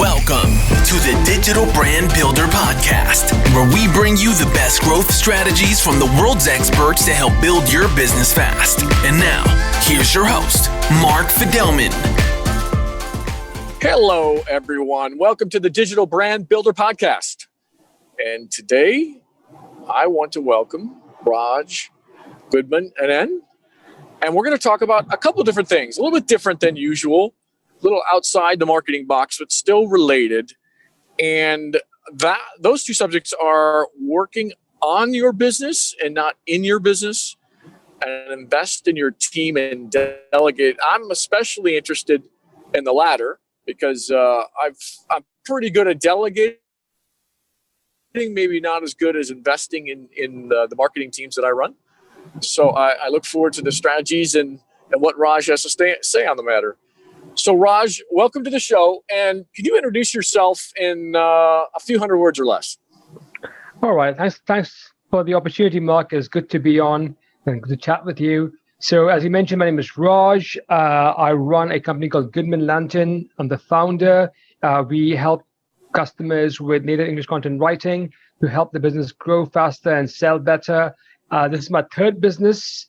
Welcome to the Digital Brand Builder Podcast, where we bring you the best growth strategies from the world's experts to help build your business fast. And now, here's your host, Mark Fidelman. Hello, everyone. Welcome to the Digital Brand Builder Podcast. And today, I want to welcome Raj Goodman Anand. And we're going to talk about a couple of different things, a little bit different than usual, a little outside the marketing box, but still related. And those two subjects are working on your business and not in your business, and invest in your team and delegate. I'm especially interested in the latter because I'm pretty good at delegating, maybe not as good as investing in the marketing teams that I run. So I look forward to the strategies and what Raj has to say on the matter. So Raj, welcome to the show. And can you introduce yourself in a few hundred words or less? All right. Thanks for the opportunity, Mark. It's good to be on and good to chat with you. So as you mentioned, my name is Raj. I run a company called Goodman Lantern. I'm the founder. We help customers with native English content writing to help the business grow faster and sell better. This is my third business.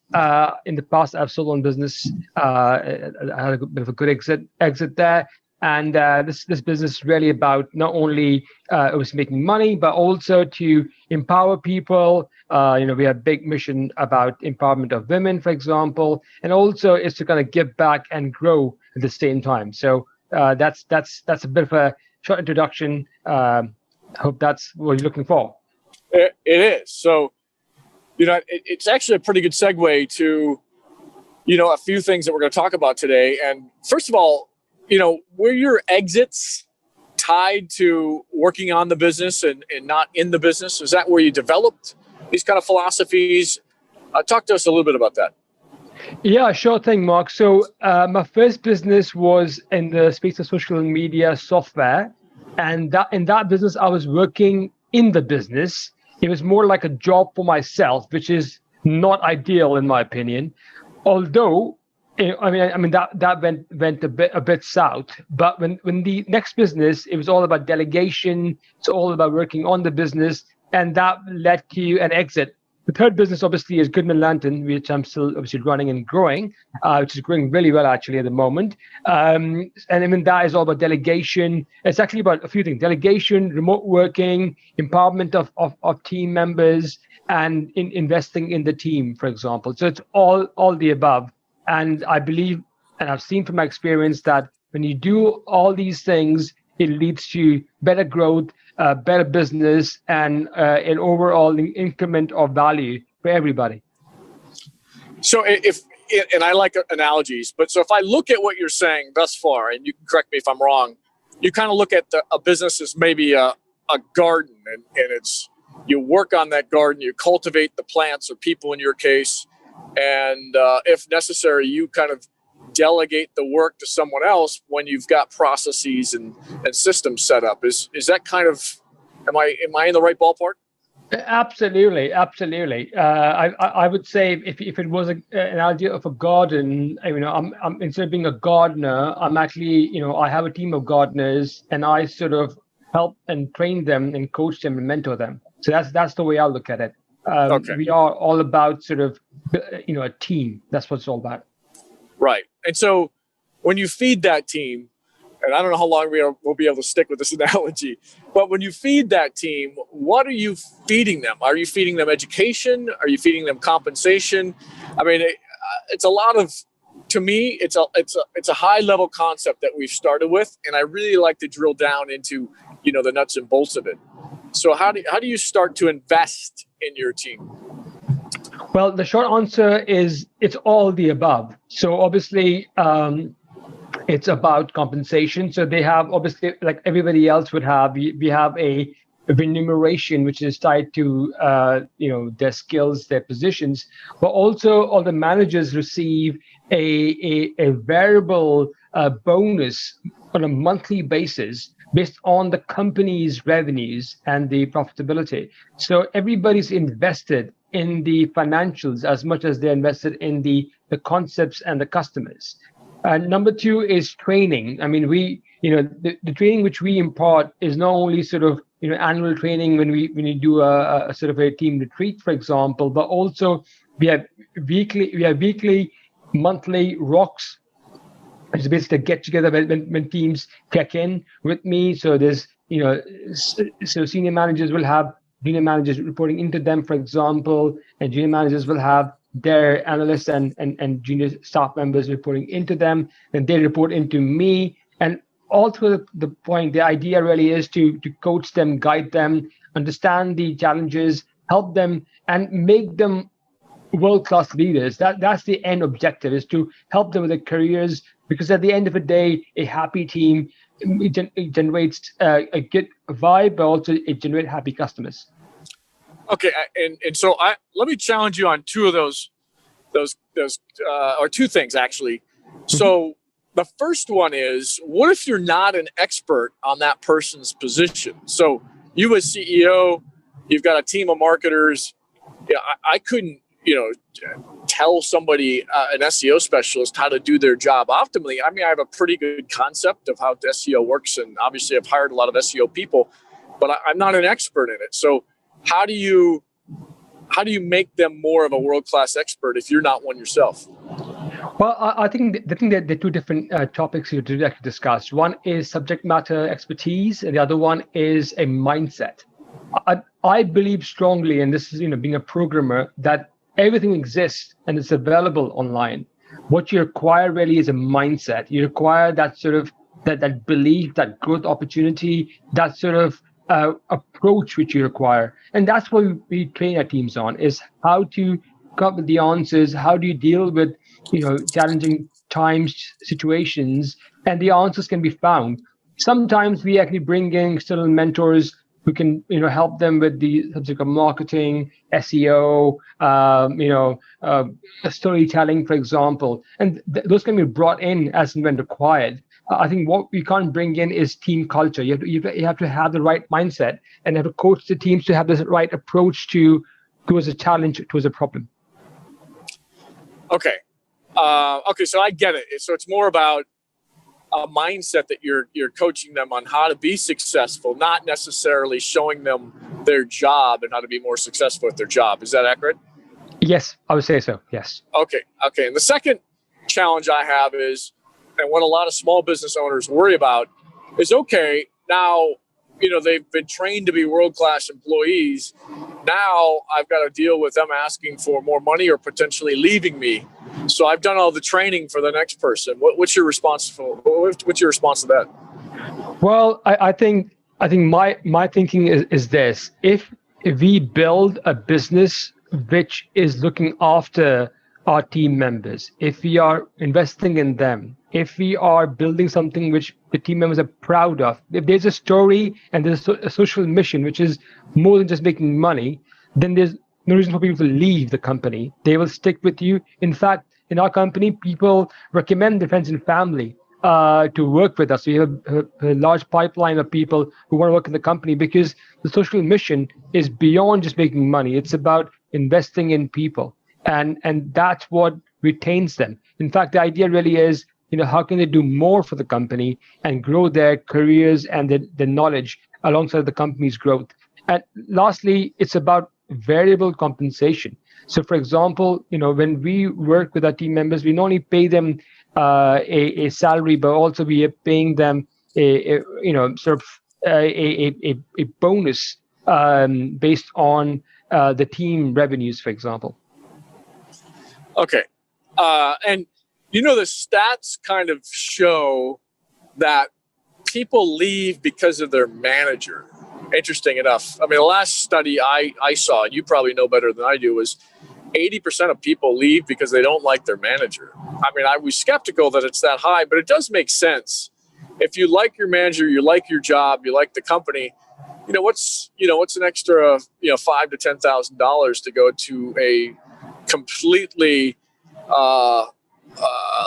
In the past, I've sold one business. I had a bit of a good exit there. And this business is really about not only obviously making money, but also to empower people. We have a big mission about empowerment of women, for example, and also is to kind of give back and grow at the same time. So that's a bit of a short introduction. I hope that's what you're looking for. It is. So, it's actually a pretty good segue to, a few things that we're going to talk about today. And first of all, were your exits tied to working on the business and not in the business? Is that where you developed these kind of philosophies? Talk to us a little bit about that. Yeah, sure thing, Mark. So my first business was in the space of social media software. And in that business, I was working in the business. It was more like a job for myself, which is not ideal in my opinion. Although, that went a bit south. But when the next business, it was all about delegation. It's all about working on the business, and that led to an exit. The third business, obviously, is Goodman Lantern, which I'm still obviously running and growing, which is growing really well, actually, at the moment. And that is all about delegation. It's actually about a few things: delegation, remote working, empowerment of team members, and investing in the team, for example. So it's all the above. And I believe, and I've seen from my experience, that when you do all these things, it leads to better growth, better business, and an overall increment of value for everybody. So and I like analogies, but so if I look at what you're saying thus far, and you can correct me if I'm wrong, you kind of look at a business as maybe a garden, and it's you work on that garden, you cultivate the plants or people in your case, and if necessary, you kind of delegate the work to someone else when you've got processes and systems set up. Is that kind of, am I in the right ballpark? Absolutely. I would say if it was an analogy of a garden, I'm instead of being a gardener, I'm actually, I have a team of gardeners, and I sort of help and train them and coach them and mentor them. So that's the way I look at it. Okay. We are all about sort of, a team. That's what it's all about. Right. And so when you feed that team, and I don't know how long we'll be able to stick with this analogy, but when you feed that team, what are you feeding them? Are you feeding them education? Are you feeding them compensation? I mean, it's a lot of, to me, it's a high level concept that we've started with, and I really like to drill down into, the nuts and bolts of it. So how do you start to invest in your team? Well, the short answer is it's all the above. So obviously, it's about compensation. So they have, obviously, like everybody else would have, we have a remuneration which is tied to their skills, their positions, but also all the managers receive a variable bonus on a monthly basis based on the company's revenues and the profitability. So everybody's invested in the financials as much as they're invested in the concepts and the customers. Number two is training. I mean, we the training which we impart is not only sort of annual training when we do a sort of a team retreat, for example, but also we have weekly, monthly rocks. It's basically a get together when teams check in with me. So there's so senior managers will have junior managers reporting into them, for example, and junior managers will have their analysts and junior staff members reporting into them, and they report into me. And all through the point, the idea really is to coach them, guide them, understand the challenges, help them, and make them world-class leaders. That's the end objective, is to help them with their careers, because at the end of the day, a happy team it generates a good vibe, but also it generates happy customers. Okay, and so let me challenge you on two of those or two things actually. So the first one is, what if you're not an expert on that person's position? So you as CEO, you've got a team of marketers. Yeah, I couldn't tell somebody, an SEO specialist, how to do their job optimally. I mean, I have a pretty good concept of how SEO works, and obviously I've hired a lot of SEO people, but I'm not an expert in it. So how do you make them more of a world-class expert if you're not one yourself? Well, I think that there are two different topics here to actually discuss. One is subject matter expertise, and the other one is a mindset. I believe strongly, and this is being a programmer, that everything exists and it's available online. What you require really is a mindset. You require that sort of that belief, that growth opportunity, that sort of approach which you require. And that's what we train our teams on, is how to come up with the answers. How do you deal with challenging times, situations, and the answers can be found. Sometimes we actually bring in external mentors who can help them with the subject of marketing, SEO, storytelling, for example, and those can be brought in as and when required. I think what we can't bring in is team culture. You have to have the right mindset and have to coach the teams to have the right approach towards a challenge, towards a problem. Okay. So I get it. So it's more about a mindset that you're coaching them on how to be successful, not necessarily showing them their job and how to be more successful at their job. Is that accurate? Yes, I would say so. Yes. Okay. And the second challenge I have is, and what a lot of small business owners worry about is, okay, now, they've been trained to be world-class employees. Now I've got to deal with them asking for more money or potentially leaving me. So I've done all the training for the next person. What's your response to that? Well, I think my thinking is this: if we build a business which is looking after our team members, if we are investing in them, if we are building something which the team members are proud of, if there's a story and there's a social mission which is more than just making money, then there's no reason for people to leave the company. They will stick with you. In fact, in our company, people recommend their friends and family to work with us. We have a large pipeline of people who want to work in the company because the social mission is beyond just making money. It's about investing in people. And that's what retains them. In fact, the idea really is, how can they do more for the company and grow their careers and their knowledge alongside the company's growth. And lastly, it's about variable compensation. So, for example, when we work with our team members, we not only pay them a salary, but also we are paying them a bonus based on the team revenues, for example. Okay. And the stats kind of show that people leave because of their manager. Interesting enough. I mean, the last study I saw, and you probably know better than I do, was 80% of people leave because they don't like their manager. I mean, I was skeptical that it's that high, but it does make sense. If you like your manager, you like your job, you like the company, what's an extra, $5,000 to $10,000 to go to a completely,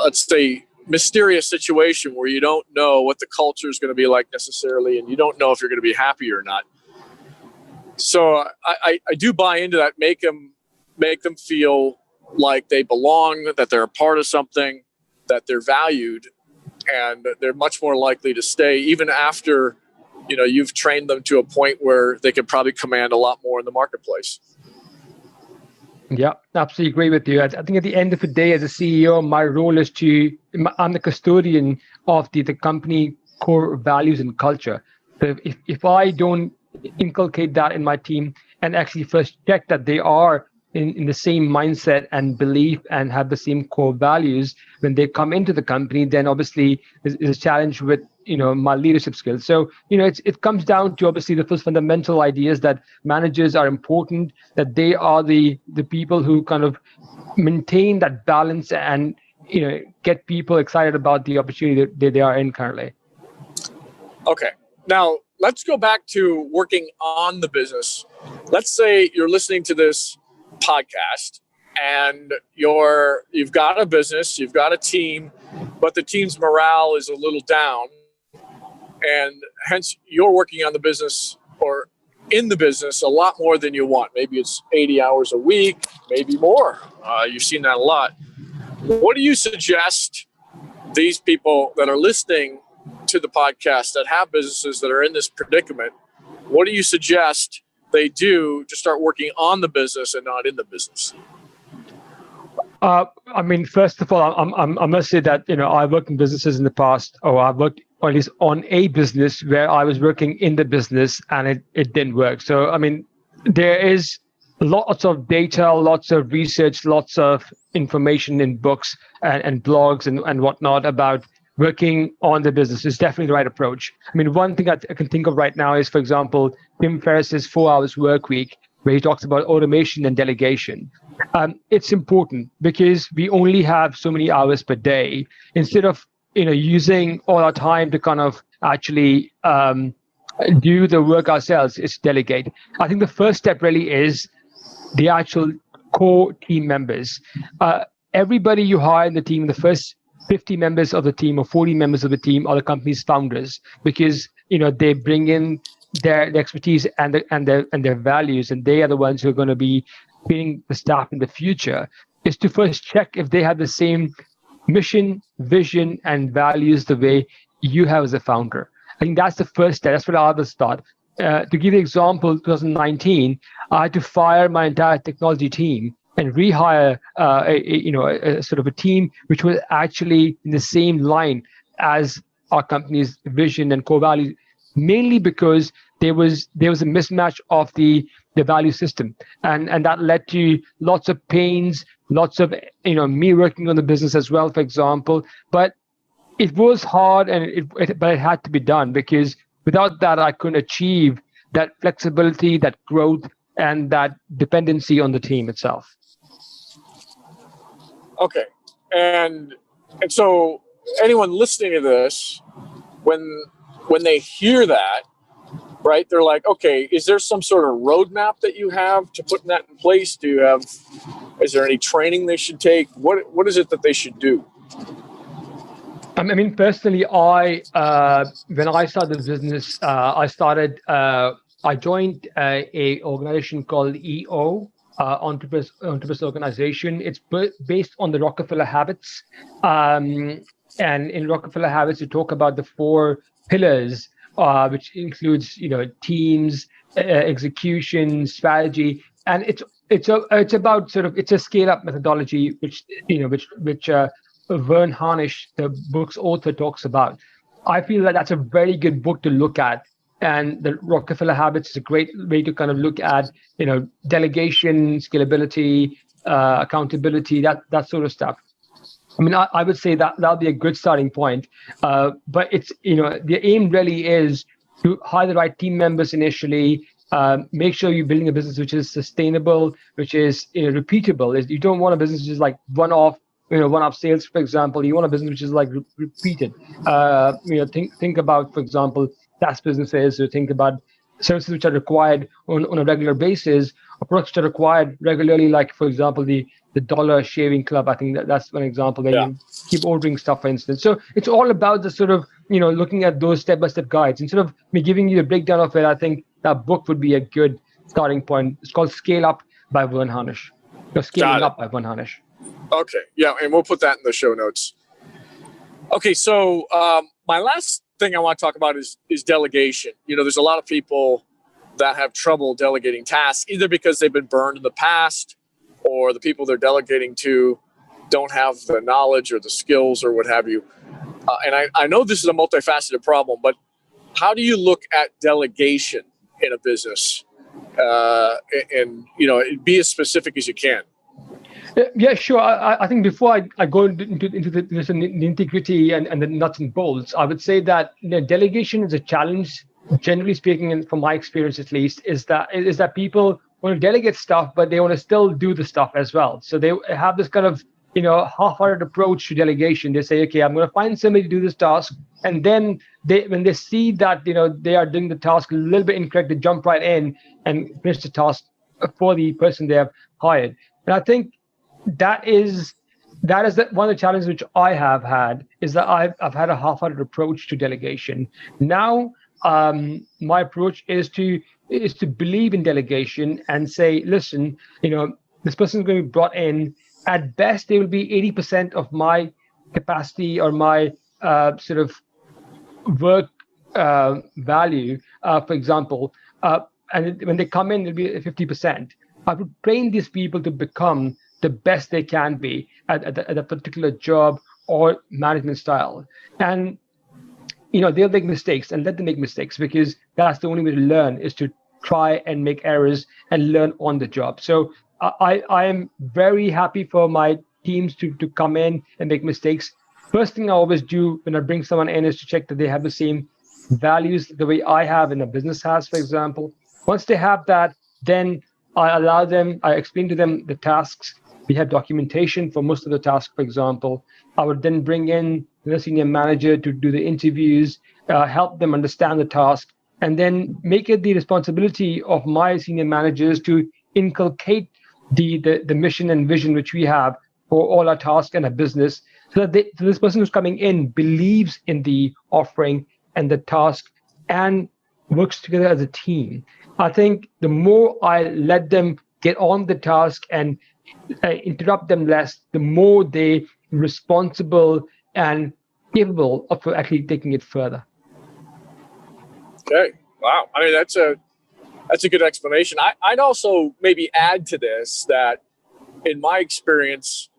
let's say, mysterious situation where you don't know what the culture is going to be like necessarily, and you don't know if you're going to be happy or not. So I do buy into that. Make them feel like they belong, that they're a part of something, that they're valued. and they're much more likely to stay even after, you've trained them to a point where they can probably command a lot more in the marketplace. Yeah, absolutely agree with you. I think at the end of the day, as a CEO, my role is I'm the custodian of the company core values and culture. So if I don't inculcate that in my team and actually first check that they are in the same mindset and belief and have the same core values when they come into the company, then obviously there's a challenge with my leadership skills. So it comes down to obviously the first fundamental ideas that managers are important, that they are the people who kind of maintain that balance and get people excited about the opportunity that they are in currently. Okay, now let's go back to working on the business. Let's say you're listening to this podcast and you've got a business, you've got a team, but the team's morale is a little down, and hence you're working on the business or in the business a lot more than you want. Maybe it's 80 hours a week, maybe more. You've seen that a lot. What do you suggest these people that are listening to the podcast that have businesses that are in this predicament, what do you suggest they do to start working on the business and not in the business? First of all, I must say that I've worked in businesses in the past, or I've worked at least on a business where I was working in the business and it didn't work. So there is lots of data, lots of research, lots of information in books and blogs and whatnot about working on the business. Is definitely the right approach. One thing I can think of right now is, for example, Tim Ferriss's 4 hours work week, where he talks about automation and delegation. It's important because we only have so many hours per day. Instead of using all our time to kind of actually do the work ourselves, is delegate. I think the first step really is the actual core team members. Everybody you hire in the team, the first 50 members of the team or 40 members of the team are the company's founders, because they bring in their expertise and their values, and they are the ones who are going to be feeding the staff in the future. Is to first check if they have the same mission, vision, and values the way you have as a founder. I think that's the first step. That's where I would start. To give you an example, 2019, I had to fire my entire technology team and rehire a sort of a team which was actually in the same line as our company's vision and core values, mainly because there was a mismatch of the value system, and that led to lots of pains, lots of me working on the business as well, for example. But it was hard, but it had to be done, because without that I couldn't achieve that flexibility, that growth, and that dependency on the team itself. Okay, and so anyone listening to this, when they hear that, right, they're like, okay, is there some sort of roadmap that you have to put that in place? Is there any training they should take? What is it that they should do? Personally, when I started the business, I joined a organization called EO, Entrepreneurs Organization. It's based on the Rockefeller habits. And in Rockefeller habits, you talk about the 4 pillars, which includes, teams, execution, strategy, and it's about it's a scale-up methodology, which Vern Harnish, the book's author, talks about. I feel that that's a very good book to look at, and the Rockefeller habits is a great way to kind of look at, delegation, scalability, accountability, that sort of stuff. I would say that that'll be a good starting point. But it's, the aim really is to hire the right team members initially. Make sure you're building a business which is sustainable, which is repeatable. You don't want a business which is like one-off sales, for example. You want a business which is like repeated. Think about, for example, SaaS businesses, or think about services which are required on a regular basis, or products that are required regularly, like, for example, the Dollar Shaving Club. I think that's one example where you keep ordering stuff, for instance. So it's all about the sort of, looking at those step-by-step guides. Instead of me giving you a breakdown of it, I think that book would be a good starting point. It's called Scale Up by Vern Harnish. Scaling Up by Vern Harnish. Okay, yeah, and we'll put that in the show notes. Okay, so my last thing I want to talk about is delegation. There's a lot of people that have trouble delegating tasks, either because they've been burned in the past, or the people they're delegating to don't have the knowledge or the skills or what have you. And I know this is a multifaceted problem, but how do you look at delegation in a business? And be as specific as you can. Yeah, sure. I think before I go into the nitty-gritty and the nuts and bolts, I would say that delegation is a challenge, generally speaking, and from my experience at least, is that people want to delegate stuff, but they want to still do the stuff as well. So they have this kind of half-hearted approach to delegation. They say, okay, I'm going to find somebody to do this task, and then when they see that they are doing the task a little bit incorrect, they jump right in and finish the task for the person they have hired. And I think that is one of the challenges which I have had, is that I've had a half-hearted approach to delegation. Now my approach is to believe in delegation and say, listen, this person is going to be brought in. At best, they will be 80% of my capacity or my sort of work value, for example. And when they come in, it'll be 50%. I would train these people to become the best they can be at a particular job or management style. And they'll make mistakes, and let them make mistakes, because that's the only way to learn, is to try and make errors and learn on the job. So I am very happy for my teams to come in and make mistakes. First thing I always do when I bring someone in is to check that they have the same values the way I have and the business has, for example. Once they have that, then I explain to them the tasks. We have documentation for most of the tasks, for example. I would then bring in the senior manager to do the interviews, help them understand the task, and then make it the responsibility of my senior managers to inculcate the mission and vision which we have for all our tasks and our business, so that this person who's coming in believes in the offering and the task and works together as a team. I think the more I let them get on the task and interrupt them less, the more they responsible and capable of actually taking it further. Okay. Wow. I mean, that's a good explanation. I'd also maybe add to this that, in my experience,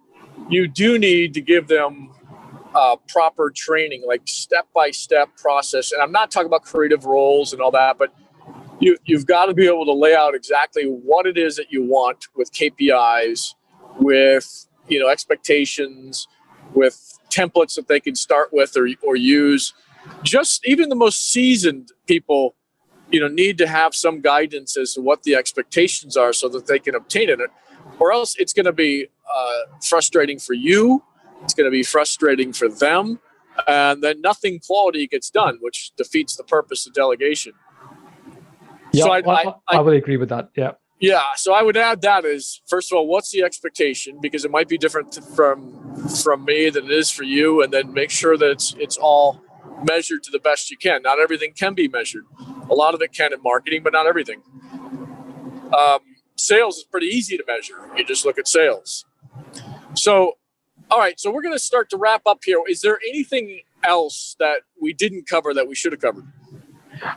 you do need to give them proper training, like step-by-step process. And I'm not talking about creative roles and all that, but you've got to be able to lay out exactly what it is that you want, with KPIs, with expectations, with templates that they can start with or use. Just even the most seasoned people, need to have some guidance as to what the expectations are, so that they can obtain it. Or else it's going to be frustrating for you. It's going to be frustrating for them, and then nothing quality gets done, which defeats the purpose of delegation. Yeah, so I would agree with that. Yeah. Yeah. So I would add that is, first of all, what's the expectation? Because it might be different from me than it is for you, and then make sure that it's all measured to the best you can. Not everything can be measured. A lot of it can in marketing, but not everything. Sales is pretty easy to measure. You just look at sales. So, all right. So we're going to start to wrap up here. Is there anything else that we didn't cover that we should have covered?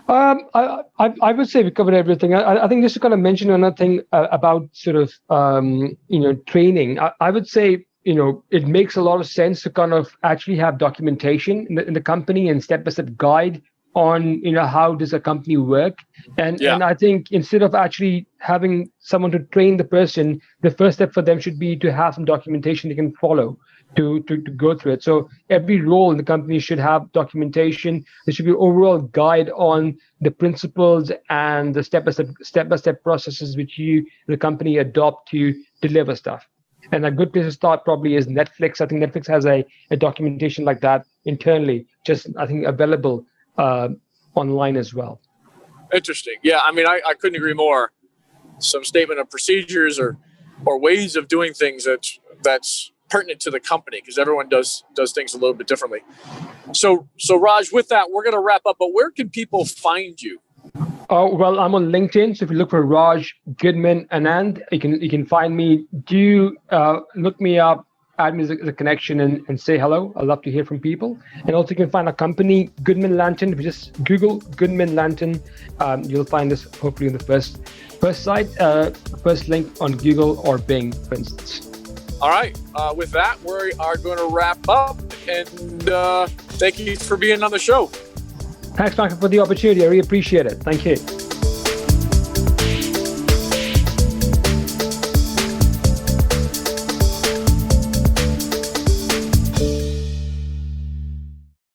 I would say we covered everything. I think just to kind of mention another thing about sort of training. I would say it makes a lot of sense to kind of actually have documentation in the company and step-by-step guide on how does a company work. And I think instead of actually having someone to train the person, the first step for them should be to have some documentation they can follow to go through it. So every role in the company should have documentation. There should be an overall guide on the principles and the step-by-step processes which the company adopt to deliver stuff. And a good place to start probably is Netflix. I think Netflix has a documentation like that internally, just I think available online as well. Interesting. Yeah, I mean, I couldn't agree more. Some statement of procedures or ways of doing things that's pertinent to the company, because everyone does things a little bit differently. So Raj, with that, we're going to wrap up. But where can people find you? Well, I'm on LinkedIn. So if you look for Raj Goodman Anand, you can find me. Do look me up add me as a connection and say hello. I love to hear from people. And also you can find our company, Goodman Lantern. If you just Google Goodman Lantern, you'll find us hopefully in the first first link on Google or Bing, for instance. All right. With that, we are going to wrap up. And thank you for being on the show. Thanks, Michael, for the opportunity. I really appreciate it. Thank you.